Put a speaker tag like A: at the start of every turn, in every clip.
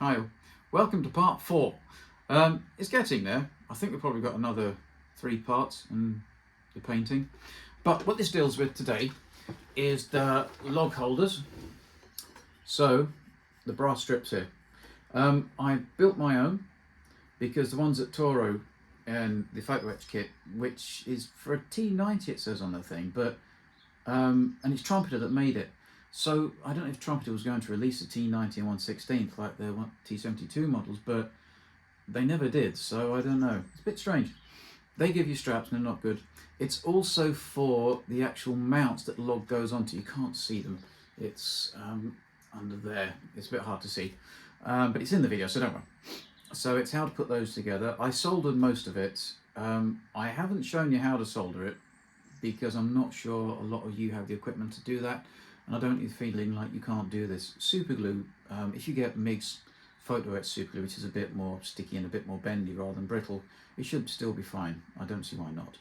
A: Hi, welcome to part 4. It's getting there. I think we've probably got another 3 parts and the painting. But what this deals with today is the log holders. So, the brass strips here. I built my own because the ones at Torro and the Photoetch kit, which is for a T-90 it says on the thing, but and it's Trumpeter that made it. So I don't know if Trumpeter was going to release a T-90 and 1/16 like their T-72 models, but they never did, so I don't know. It's a bit strange. They give you straps and they're not good. It's also for the actual mounts that the log goes onto. You can't see them. It's under there. It's a bit hard to see, but it's in the video, so don't worry. So it's how to put those together. I soldered most of it. I haven't shown you how to solder it because I'm not sure a lot of you have the equipment to do that, and I don't need the feeling like you can't do this. Super glue, if you get Mengs Photoetch super glue, which is a bit more sticky and a bit more bendy rather than brittle, it should still be fine. I don't see why not.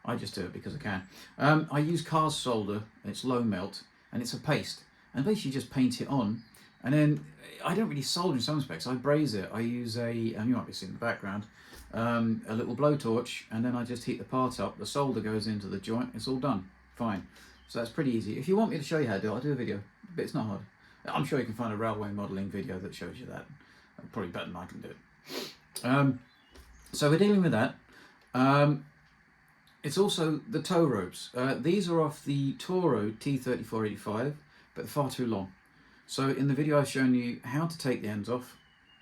A: I just do it because I can. I use cast solder, it's low melt, and it's a paste, and basically just paint it on, and then I don't really solder in some specs. I braze it. I use a, you might be seeing in the background, a little blowtorch, and then I just heat the part up. The solder goes into the joint. It's all done. Fine. So that's pretty easy. If you want me to show you how to do it, I'll do a video, but it's not hard. I'm sure you can find a railway modelling video that shows you that. Probably better than I can do it. So we're dealing with that. It's also the tow ropes. These are off the Torro T-72AV, but they're far too long. So in the video I've shown you how to take the ends off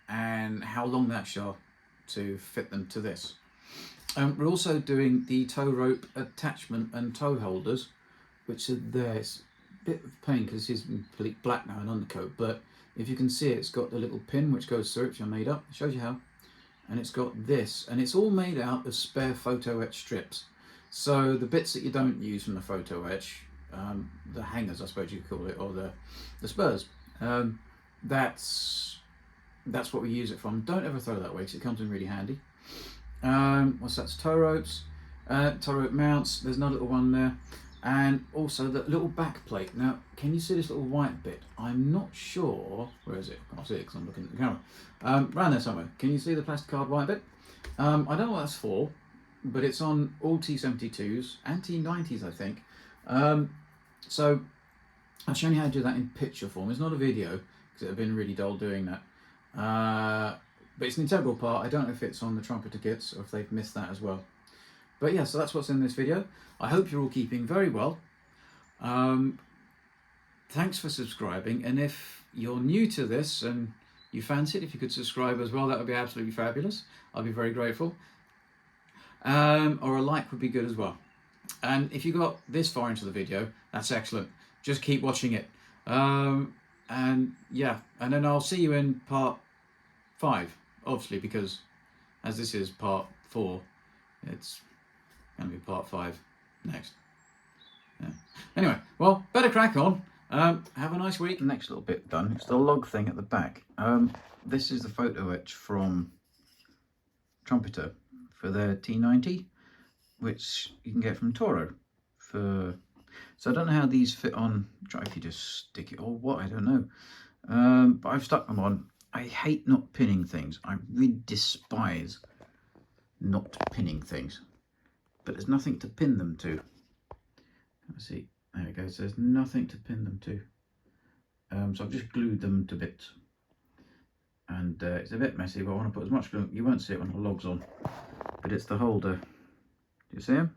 A: and how long that shaft to fit them to this. We're also doing the tow rope attachment and tow holders, which are there. It's a bit of pain because it's complete black now and undercoat, but if you can see it, it's got the little pin which goes through it, which I made up. It shows you how. And it's got this, and it's all made out of spare Photoetch strips. So the bits that you don't use from the Photoetch, the hangers I suppose you could call it, or the spurs, that's what we use it from. Don't ever throw that away because it comes in really handy. What's that? Tow ropes, tow rope mounts. There's another little one there, and also the little back plate. Now, can you see this little white bit? I'm not sure. Where is it? I can't see it because I'm looking at the camera. Around there somewhere. Can you see the plastic card white bit? I don't know what that's for, but it's on all T-72s and T-90s, I think. So I've shown you how to do that in picture form. It's not a video because it would have been really dull doing that. But it's an integral part. I don't know if it's on the Trumpeter kits or if they've missed that as well. But yeah, so that's what's in this video. I hope you're all keeping very well. Thanks for subscribing, and if you're new to this and you fancy it, if you could subscribe as well, that would be absolutely fabulous. I'd be very grateful. Or a like would be good as well. And if you got this far into the video, that's excellent. Just keep watching it. And yeah, and then I'll see you in part 5, obviously, because as this is part 4, it's going to be part 5 next. Yeah. Anyway, well, better crack on. Have a nice week. Next little bit done. It's the log thing at the back. This is the Photoetch from Trumpeter for their T-90, which you can get from Torro. So I don't know how these fit on. Try if you just stick it or what, I don't know. But I've stuck them on. I hate not pinning things. I really despise not pinning things. But there's nothing to pin them to. Let's see. There it goes. There's nothing to pin them to. So I've just glued them to bits. And it's a bit messy, but I want to put as much glue. You won't see it when the log's on. But it's the holder. Do you see him?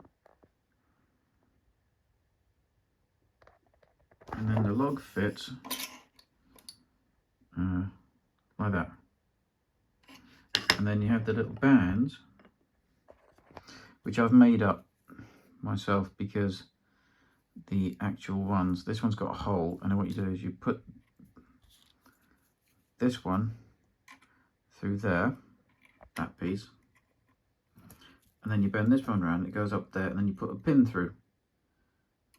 A: And then the log fits like that. And then you have the little bands, which I've made up myself because the actual ones, this one's got a hole, and then what you do is you put this one through there, that piece, and then you bend this one around, it goes up there, and then you put a pin through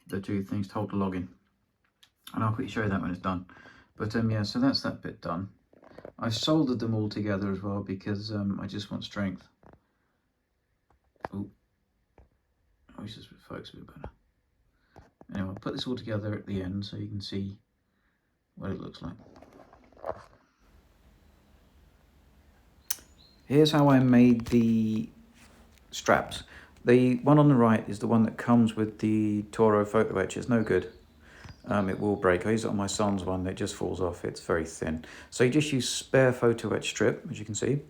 A: the two things to hold the log in. And I'll quickly show you that when it's done. But yeah, so that's that bit done. I soldered them all together as well because I just want strength. Oh, I wish this would focus a bit better. Anyway, I'll put this all together at the end so you can see what it looks like. Here's how I made the straps. The one on the right is the one that comes with the Torro Photoetch. It's no good. It will break. I use it on my son's one. It just falls off. It's very thin. So you just use spare Photoetch strip, as you can see.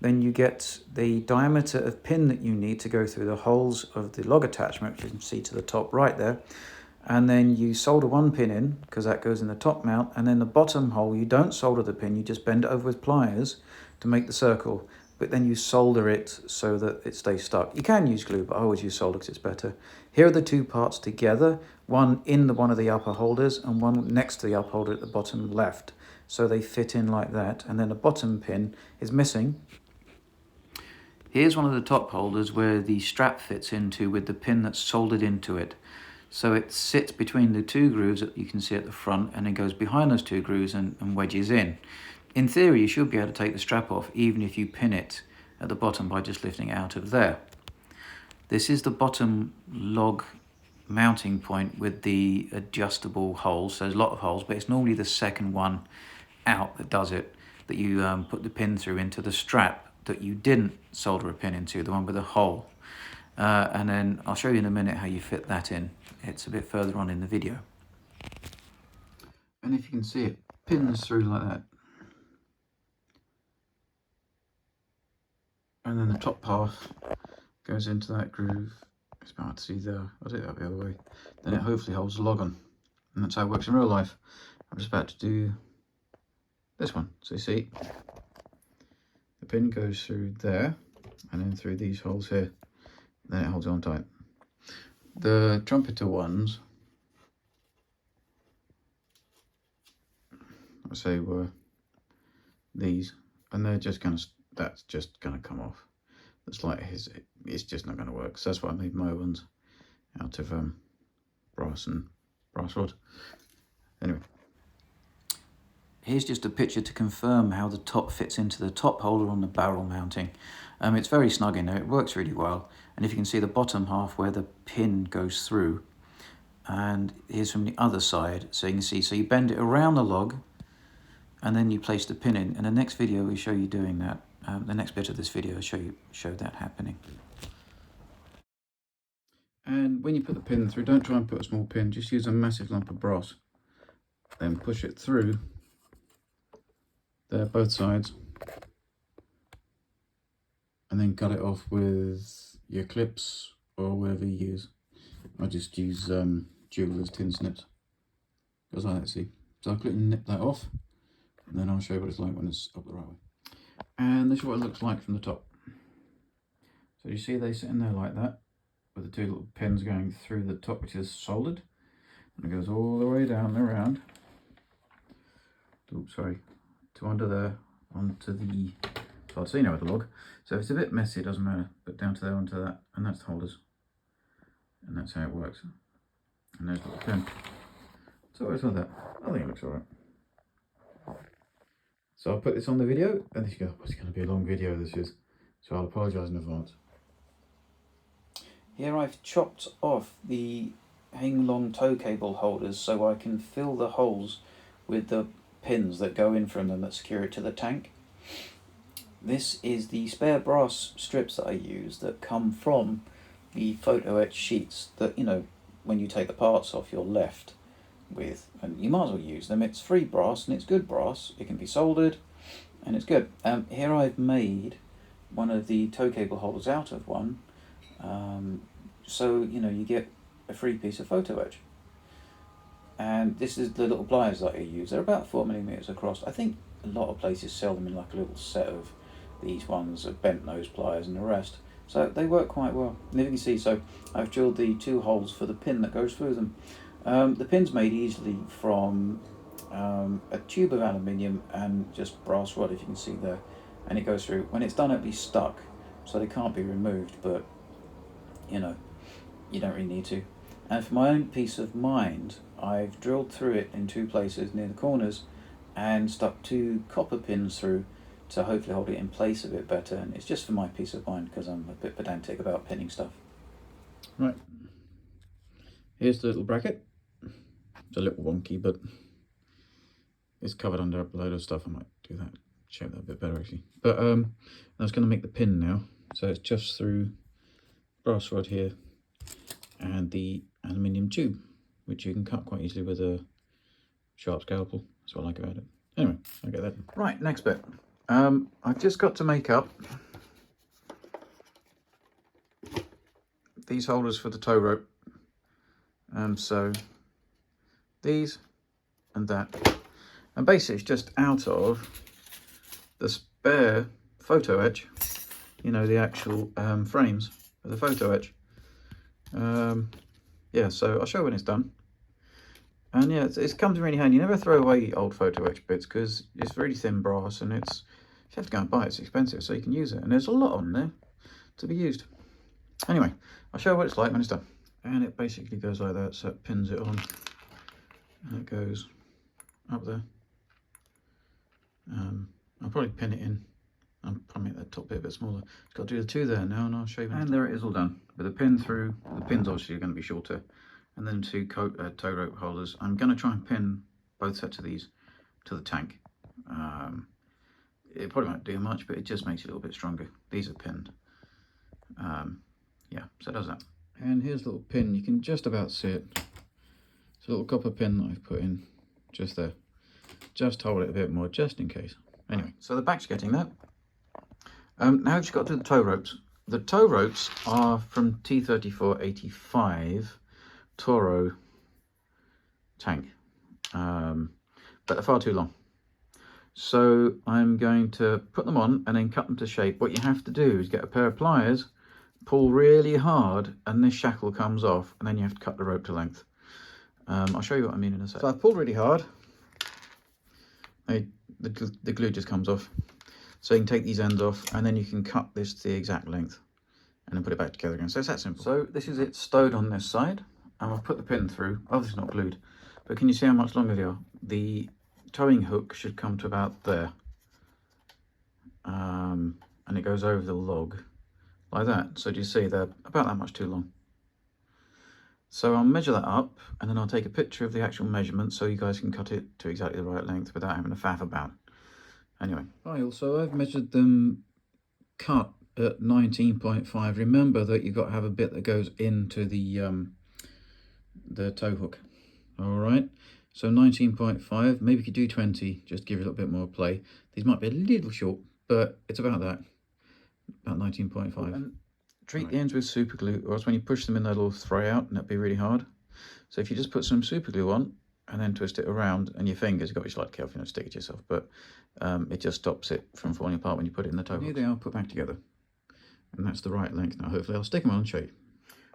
A: Then you get the diameter of pin that you need to go through the holes of the log attachment, which you can see to the top right there. And then you solder one pin in, because that goes in the top mount. And then the bottom hole, you don't solder the pin. You just bend it over with pliers to make the circle. But then you solder it so that it stays stuck. You can use glue, but I always use solder because it's better. Here are the two parts together, one in one of the upper holders and one next to the up holder at the bottom left. So they fit in like that. And then the bottom pin is missing. Here's one of the top holders where the strap fits into with the pin that's soldered into it. So it sits between the two grooves that you can see at the front, and it goes behind those two grooves and wedges in. In theory, you should be able to take the strap off even if you pin it at the bottom by just lifting it out of there. This is the bottom log mounting point with the adjustable holes. So there's a lot of holes, but it's normally the second one out that does it, that you put the pin through into the strap that you didn't solder a pin into, the one with a hole. And then I'll show you in a minute how you fit that in. It's a bit further on in the video. And if you can see, it pins through like that. And then the top half goes into that groove. It's hard to see there. I'll do that the other way. Then it hopefully holds the log on. And that's how it works in real life. I'm just about to do this one. So you see, the pin goes through there and then through these holes here. Then it holds on tight. The trumpeter ones, I say, were these, and they're just gonna, that's just gonna come off. It's like it's just not gonna work. So that's why I made my ones out of brass rod. Anyway, here's just a picture to confirm how the top fits into the top holder on the barrel mounting. It's very snug in there. It works really well. And if you can see the bottom half where the pin goes through, and here's from the other side, so you can see, so you bend it around the log and then you place the pin in. In the next video we show you doing that. The next bit of this video will show that happening. And when you put the pin through, don't try and put a small pin, just use a massive lump of brass. Then push it through there, both sides, and then cut it off with your clips or whatever you use. I just use jeweler's tin snips, because I like that, see. So I'll quickly nip that off, and then I'll show you what it's like when it's up the right way. And this is what it looks like from the top. So you see they sit in there like that, with the two little pins going through the top, which is soldered, and it goes all the way down and around. Oops, sorry, to under there, onto the, it's hard to see now with the log. So if it's a bit messy, it doesn't matter, but down to there, onto that, and that's the holders. And that's how it works. And there's the little pin. So it's like that. I think it looks alright. So I'll put this on the video, and this it's going to be a long video, this is. So I'll apologise in advance. Here I've chopped off the Heng long tow cable holders so I can fill the holes with the pins that go in from them that secure it to the tank. This is the spare brass strips that I use that come from the Photoetch sheets that, you know, when you take the parts off, you're left with, and you might as well use them. It's free brass and it's good brass. It can be soldered and it's good. Here I've made one of the tow cable holders out of one, so you know, you get a free piece of Photoetch. And this is the little pliers that I use. They're about 4mm across. I think a lot of places sell them in like a little set of these ones, of bent nose pliers and the rest. So they work quite well. And if you can see, so I've drilled the two holes for the pin that goes through them. The pin's made easily from a tube of aluminium and just brass rod, if you can see there. And it goes through. When it's done, it'll be stuck, so they can't be removed, but you know, you don't really need to. And for my own peace of mind, I've drilled through it in two places near the corners and stuck two copper pins through to hopefully hold it in place a bit better. And it's just for my peace of mind, because I'm a bit pedantic about pinning stuff. Right, here's the little bracket. It's a little wonky, but it's covered under a load of stuff. I might do that show that a bit better actually. But I was going to make the pin now, so it's just through brass rod here and the aluminium tube, which you can cut quite easily with a sharp scalpel. That's what I like about it. Anyway, I'll get that. Right, next bit. I've just got to make up these holders for the tow rope. So these and that. And basically it's just out of the spare Photoetch, you know, the actual frames of the Photoetch. Yeah, so I'll show you when it's done. And yeah, it's comes in really handy. You never throw away old Photoetch bits because it's really thin brass and it's, you have to go and buy it, it's expensive, so you can use it. And there's a lot on there to be used. Anyway, I'll show you what it's like when it's done. And it basically goes like that, so it pins it on. And it goes up there. I'll probably pin it in. I'll probably make that top bit a bit smaller. It's got to do the two there now, and I'll show you. And there it is all done. With the pin through, the pin's obviously going to be shorter. And then two tow rope holders. I'm going to try and pin both sets of these to the tank. It probably won't do much, but it just makes it a little bit stronger. These are pinned. Yeah, so it does that. And here's a little pin. You can just about see it. It's a little copper pin that I've put in just there. Just hold it a bit more, just in case. Anyway, so the back's getting that. Now you've got to do the tow ropes. The tow ropes are from T-72AV Torro tank, but they're far too long. So I'm going to put them on and then cut them to shape. What you have to do is get a pair of pliers, pull really hard, and this shackle comes off, and then you have to cut the rope to length. I'll show you what I mean in a sec. So I've pulled really hard. The glue just comes off. So you can take these ends off, and then you can cut this to the exact length and then put it back together again. So it's that simple. So this is it stowed on this side, and I've put the pin through. Obviously not glued, but can you see how much longer they are? The towing hook should come to about there. And it goes over the log like that. So do you see they're about that much too long? So I'll measure that up, and then I'll take a picture of the actual measurement so you guys can cut it to exactly the right length without having to faff about. Anyway, so I've measured them cut at 19.5. Remember that you've got to have a bit that goes into the tow hook. All right, so 19.5. Maybe you could do 20, just give it a little bit more play. These might be a little short, but it's about that, about 19.5. And treat the ends with super glue, or else when you push them in, they'll all fray out, and that'd be really hard. So if you just put some super glue on and then twist it around, and your fingers, you've got to be slightly careful, you don't stick it yourself, but it just stops it from falling apart when you put it in the tow hook. Here they are put back together, and that's the right length now. Hopefully I'll stick them on and show you.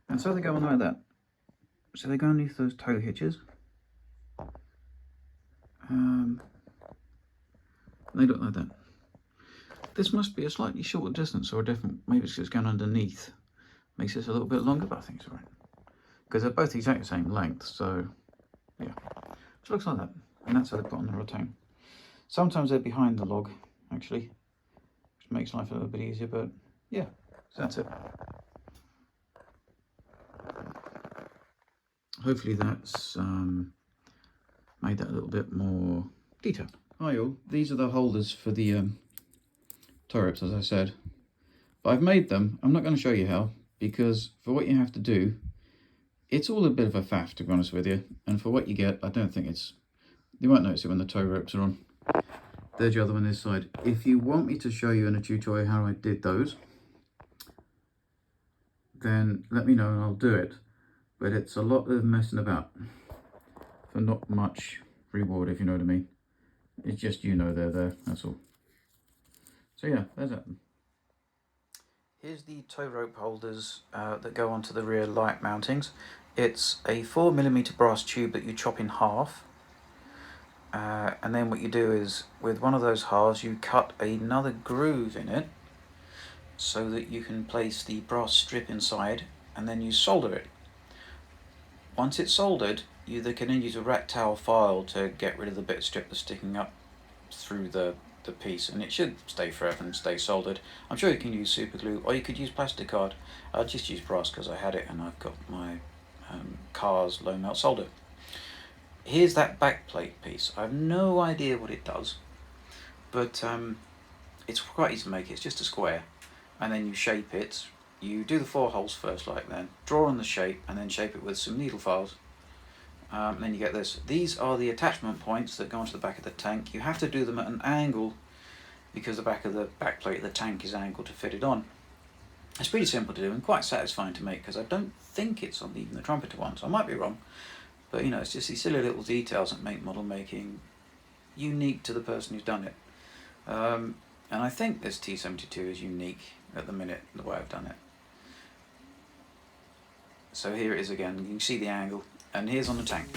A: And so they go on like that. So they go underneath those tow hitches. They look like that. This must be a slightly shorter distance, or a different, maybe it's just going underneath. Makes this a little bit longer, but I think it's all right. Because they're both exactly the same length, so yeah. So it looks like that, and that's how they put on the rattan. Sometimes they're behind the log, actually, which makes life a little bit easier, but yeah, so that's it. Hopefully that's made that a little bit more detailed. Hi all, these are the holders for the tow ropes, as I said, but I've made them. I'm not going to show you how, because for what you have to do, it's all a bit of a faff, to be honest with you, and for what you get, I don't think it's, you won't notice it when the tow ropes are on. There's your other one this side. If you want me to show you in a tutorial how I did those, then let me know and I'll do it, but it's a lot of messing about for not much reward, if you know what I mean. It's just, you know, they're there, that's all. So yeah, there's that. Here's the tow rope holders that go onto the rear light mountings. It's a 4mm brass tube that you chop in half, and then what you do is, with one of those halves, you cut another groove in it so that you can place the brass strip inside, and then you solder it. Once it's soldered, you can then use a rat towel file to get rid of the bit of strip that's sticking up through the piece, and it should stay forever and stay soldered. I'm sure you can use super glue, or you could use plastic card. I'll just use brass because I had it and I've got my car's low melt solder. Here's that back plate piece. I have no idea what it does, but it's quite easy to make. It's just a square, and then you shape it. You do the 4 holes first, like then. Draw on the shape, and then shape it with some needle files. And then you get this. These are the attachment points that go onto the back of the tank. You have to do them at an angle because the back of the back plate of the tank is angled to fit it on. It's pretty simple to do and quite satisfying to make, because I don't think it's on even the trumpeter one, so I might be wrong. But you know, it's just these silly little details that make model making unique to the person who's done it. And I think this T-72 is unique at the minute, the way I've done it. So here it is again, you can see the angle, and here's on the tank.